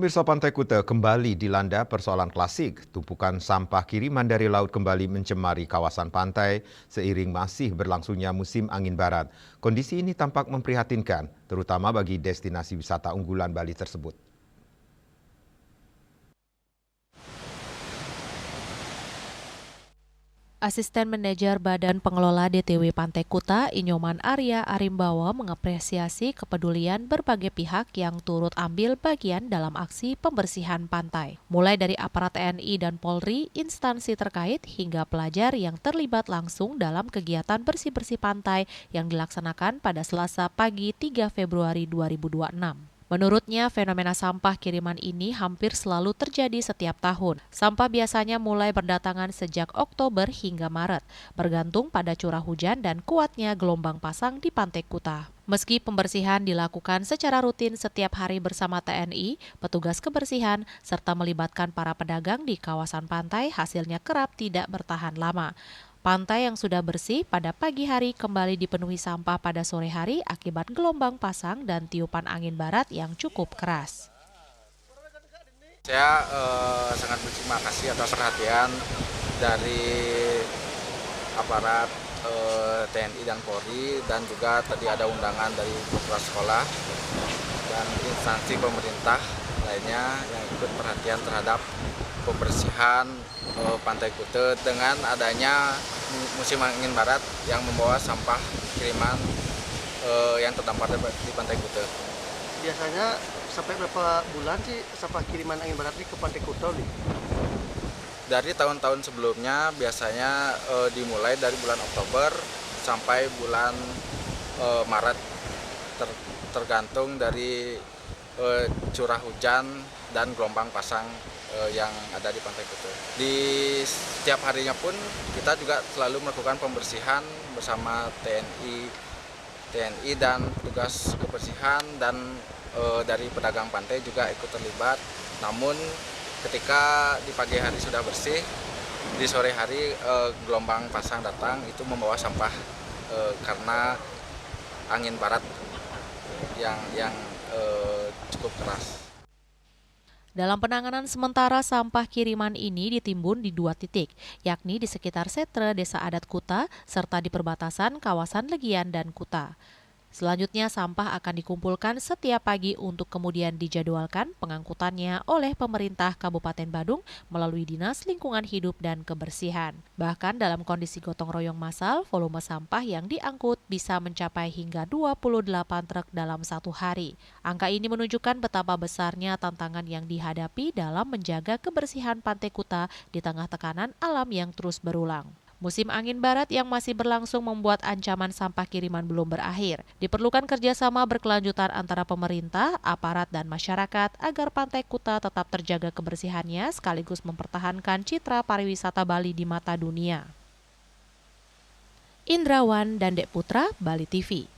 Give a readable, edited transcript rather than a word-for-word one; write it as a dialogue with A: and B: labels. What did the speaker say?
A: Pemirsa Pantai Kuta kembali dilanda persoalan klasik. Tumpukan sampah kiriman dari laut kembali mencemari kawasan pantai seiring masih berlangsungnya musim angin barat. Kondisi ini tampak memprihatinkan, terutama bagi destinasi wisata unggulan Bali tersebut.
B: Asisten Manajer Badan Pengelola DTW Pantai Kuta, Inyoman Arya Arimbawa mengapresiasi kepedulian berbagai pihak yang turut ambil bagian dalam aksi pembersihan pantai. Mulai dari aparat TNI dan Polri, instansi terkait hingga pelajar yang terlibat langsung dalam kegiatan bersih-bersih pantai yang dilaksanakan pada Selasa pagi 3 Februari 2026. Menurutnya, fenomena sampah kiriman ini hampir selalu terjadi setiap tahun. Sampah biasanya mulai berdatangan sejak Oktober hingga Maret, bergantung pada curah hujan dan kuatnya gelombang pasang di Pantai Kuta. Meski pembersihan dilakukan secara rutin setiap hari bersama TNI, petugas kebersihan, serta melibatkan para pedagang di kawasan pantai, hasilnya kerap tidak bertahan lama. Pantai yang sudah bersih pada pagi hari kembali dipenuhi sampah pada sore hari akibat gelombang pasang dan tiupan angin barat yang cukup keras.
C: Saya sangat berterima kasih atas perhatian dari aparat TNI dan Polri, dan juga tadi ada undangan dari kepala sekolah dan instansi pemerintah lainnya yang ikut perhatian terhadap pembersihan Pantai Kuta dengan adanya musim angin barat yang membawa sampah kiriman yang terdampar di Pantai Kuta.
D: Biasanya sampai berapa bulan sih sampah kiriman angin barat ini ke Pantai Kuta nih?
C: Dari tahun-tahun sebelumnya biasanya dimulai dari bulan Oktober sampai bulan Maret, tergantung dari curah hujan dan gelombang pasang yang ada di Pantai Kuta. Di setiap harinya pun kita juga selalu melakukan pembersihan bersama TNI dan petugas kebersihan, dan dari pedagang pantai juga ikut terlibat. Namun ketika di pagi hari sudah bersih, di sore hari gelombang pasang datang, itu membawa sampah karena angin barat yang cukup keras.
B: Dalam penanganan sementara, sampah kiriman ini ditimbun di 2 titik, yakni di sekitar Setre, Desa Adat Kuta, serta di perbatasan kawasan Legian dan Kuta. Selanjutnya, sampah akan dikumpulkan setiap pagi untuk kemudian dijadwalkan pengangkutannya oleh pemerintah Kabupaten Badung melalui Dinas Lingkungan Hidup dan Kebersihan. Bahkan dalam kondisi gotong royong massal, volume sampah yang diangkut bisa mencapai hingga 28 truk dalam satu hari. Angka ini menunjukkan betapa besarnya tantangan yang dihadapi dalam menjaga kebersihan Pantai Kuta di tengah tekanan alam yang terus berulang. Musim angin barat yang masih berlangsung membuat ancaman sampah kiriman belum berakhir. Diperlukan kerjasama berkelanjutan antara pemerintah, aparat, dan masyarakat agar Pantai Kuta tetap terjaga kebersihannya sekaligus mempertahankan citra pariwisata Bali di mata dunia. Indrawan dan Dek Putra, Bali TV.